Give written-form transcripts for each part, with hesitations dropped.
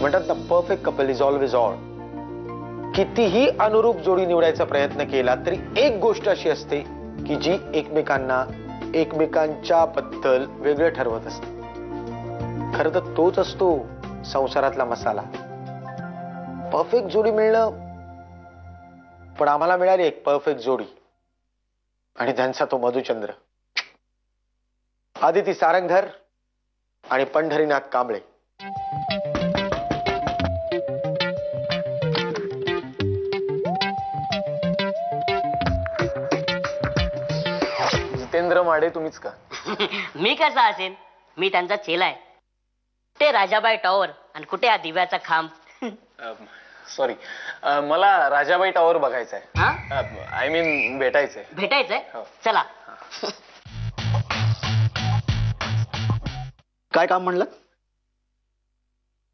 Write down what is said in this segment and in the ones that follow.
म्हणतात ना, perfect couple is always all. कितीही अनुरूप जोडी निवडायचा प्रयत्न केला तरी एक गोष्ट अशी असते की जी एकमेकांना एकमेकांच्या बद्दल वेगळं ठरवत असते. खरं तर तोच असतो संसारातला मसाला. परफेक्ट जोडी मिळणं, पण आम्हाला मिळाली एक परफेक्ट जोडी आणि त्यांचा तो मधुचंद्र. आदिती सारंगधर आणि पंढरीनाथ कांबळे. जितेंद्र माडे तुम्हीच का? मी कसा असेल? मी त्यांचा चेला आहे. ते राजाबाई टॉवर आणि कुठे हा दिव्याचा खांब. सॉरी, मला राजाबाई टॉवर बघायचंय. आय मीन भेटायचंय. भेटायचंय? चला. काय काम म्हणलं?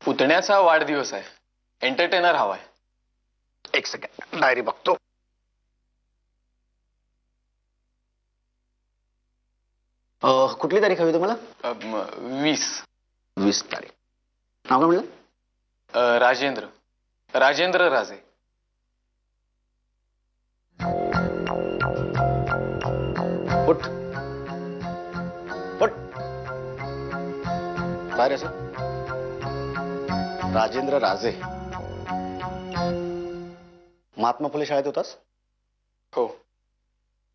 पुतण्याचा वाढदिवस आहे, एंटरटेनर हवाय. एक सेकंड, डायरी बघतो. कुठली तारीख हवी तुम्हाला? 20 तारीख. नाव काय म्हणलं? राजेंद्र. राजेंद्र राजे. उठ उठ बाहेर असं. राजेंद्र राजे. महात्मा फुले शाळेत होतास? हो.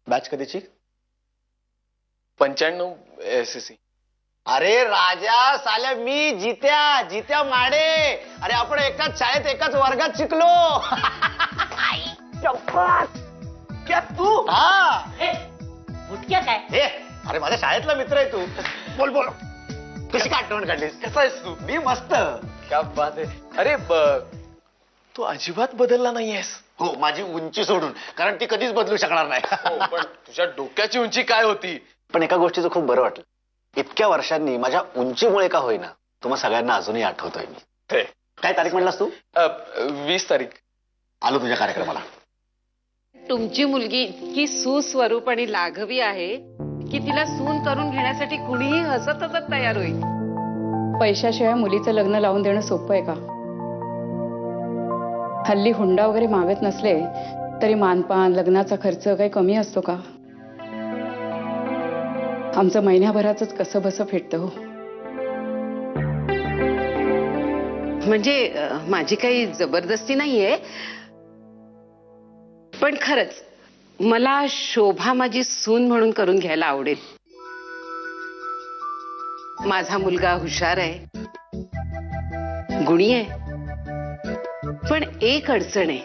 बॅच कधीची? 95 SSC. अरे राजा साल्या, मी जित्या माडे. अरे आपण एकाच शाळेत एकाच वर्गात शिकलो. क्या तू? हा. भुटक्या काय? हे अरे माझ्या शाळेतला मित्र आहे तू. बोल बोल, कशी काय आठवण काढलीस? कसा आहेस तू? मी मस्त. क्या बात आहे. अरे तू अजिबात बदलला नाहीयेस. हो, माझी उंची सोडून, कारण ती कधीच बदलू शकणार नाही. पण तुझ्या डोक्याची उंची काय होती? पण एका गोष्टीचं खूप बरं वाटलं. इतक्या वर्षांनी माझ्या उंचीमुळे का होईना तुम्हाला सगळ्यांना अजूनही आठवतोय मी. काय तारीख म्हणलास तू? 20 तारीख. आलो तुझ्या कार्यक्रमाला. तुमची मुलगी इतकी सुस्वरूप आणि लाघवी आहे की तिला सून करून घेण्यासाठी कुणीही हसत हसत तयार होईल. पैशाशिवाय मुलीचं लग्न लावून देणं सोपं आहे का? हल्ली हुंडा वगैरे मागत नसले तरी मानपान लग्नाचा खर्च काही कमी असतो का? आमचं महिन्याभराच कसं बसं फेटतं हो. म्हणजे माझी काही जबरदस्ती नाहीये, पण खरंच मला शोभा माझी सून म्हणून करून घ्यायला आवडेल. माझा मुलगा हुशार आहे, गुणी आहे, पण एक अडचण आहे,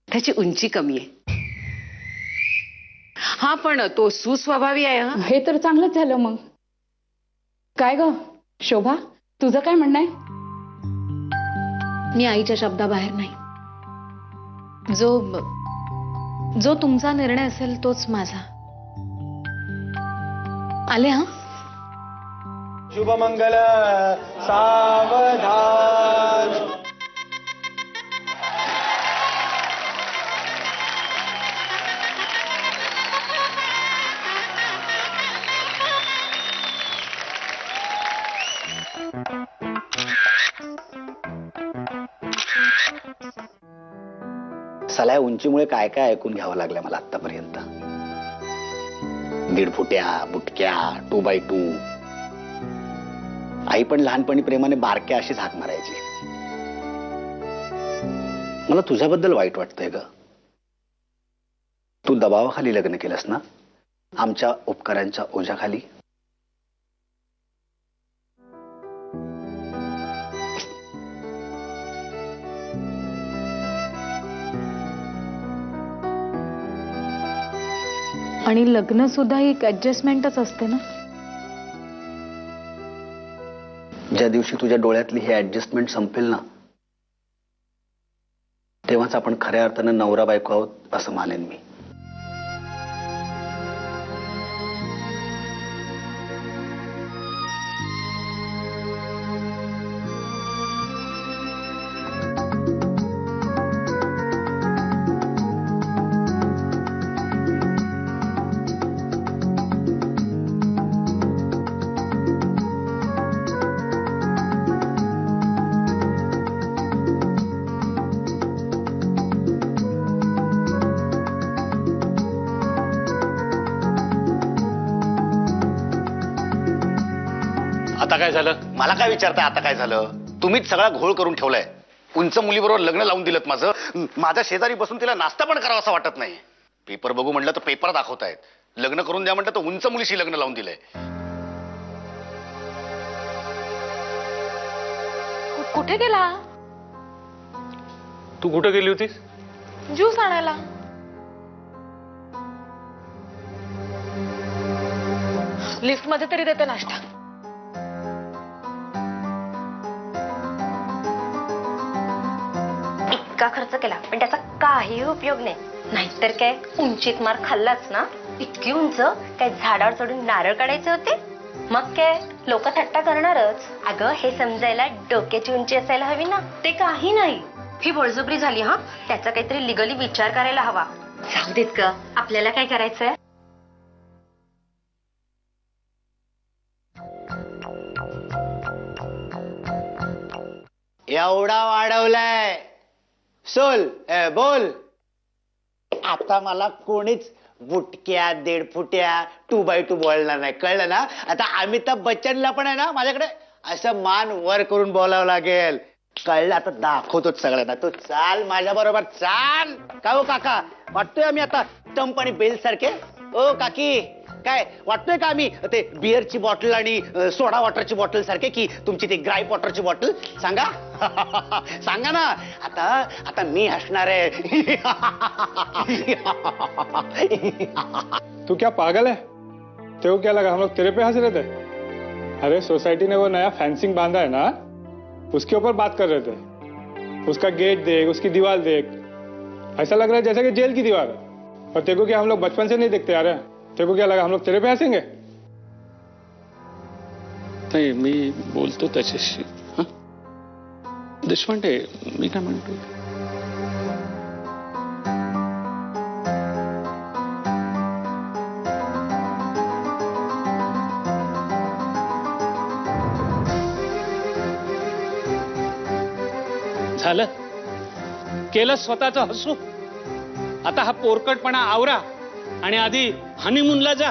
त्याची उंची कमी आहे. हा, पण तो सुस्वभावी आहे. हा, हे तर चांगलंच झालं मग. काय ग शोभा, तुझं काय म्हणणं आहे? मी आईच्या शब्दाबाहेर नाही. जो तुमचा निर्णय असेल तोच माझा. आले. हा, शुभमंगल सावधान. साल्या उंचीमुळे काय काय ऐकून घ्यावं लागलं मला आतापर्यंत. 1.5 फुट्या, बुटक्या, 2x2. आई पण लहानपणी प्रेमाने बारक्या अशीच हाक मारायची. मला तुझ्याबद्दल वाईट वाटतंय ग. तू दबावाखाली लग्न केलंस ना, आमच्या उपकारांच्या ओझ्याखाली. आणि लग्न सुद्धा एक ऍडजस्टमेंटच असते ना. ज्या दिवशी तुझ्या डोळ्यातली ही ऍडजस्टमेंट संपेल ना, तेव्हाच आपण खऱ्या अर्थानं नवरा बायको आहोत असं मानेन मी. आता काय झालं? मला काय विचारताय आता काय झालं? तुम्हीच सगळा घोळ करून ठेवलाय. उंच मुलीबरोबर लग्न लावून दिलं माझं. माझ्या शेजारी बसून तिला नाश्ता पण करावा असं वाटत नाही. पेपर बघू म्हटलं तर पेपर दाखवतायत. लग्न करून द्या म्हटलं तर उंच मुलीशी लग्न लावून दिलंय. कुठे गेला? तू कुठं गेली होतीस? ज्यूस आणायला. लिफ्ट मध्ये तरी देते नाश्ता. इतका खर्च केला पण त्याचा काही उपयोग नाही. नाहीतर काय उंचीत मार खाल्लाच ना. इतकी उंच काय झाडावर चढून नारळ काढायचे होते. मग काय लोक थट्टा करणारच. अगं हे समजायला डोक्याची उंची असायला हवी ना. ते काही नाही. ही बळजबरी झाली. हा त्याचा काहीतरी लिगली विचार करायला हवा. जाऊ देत ग, आपल्याला काय करायचंय. एवढा वाढवलाय. सोल बोल. आता मला कोणीच बुटक्या 1.5 फुट्या 2x2 बोलणार नाही, कळलं ना. आता अमिताभ बच्चनला पण आहे ना माझ्याकडे असं मान वर करून बोलावं लागेल, कळलं. आता दाखवतोच सगळ्यांना. तू चाल माझ्या बरोबर चाल. का हो काका, वाटतोय आम्ही आता टंप आणि बेल सारखे? ओ काकी, काय वाटतोय का आम्ही ते बिअरची बॉटल आणि सोडा वॉटरची बॉटल सारखे, की तुमची ती ग्राईप वॉटरची बॉटल? सांगा सांगा ना. आता आता मी हसणार आहे. तू क्या पागल है? तेरे को क्या लगा हम लोग तेरे पे हंस रहे थे? अरे सोसाइटी ने वो नया फेंसिंग बांधा है ना, उसके ऊपर बात कर रहे थे. उसका गेट देख, उसकी दीवार देख, ऐसा लग रहा है जैसे कि जेल की दीवार है. और तेरे को क्या हम लोग बचपन से नहीं देखते आ रहे हैं? तेरे को क्या लगा हम लोग तेरे पे हंसेंगे? नाही, मी बोलतो त्याच्याशी. देशपांडे, मी काय म्हणतो, झालं केलं स्वतःच हसू. आता हा पोरकटपणा आवरा आणि आधी हनीमूनला जा.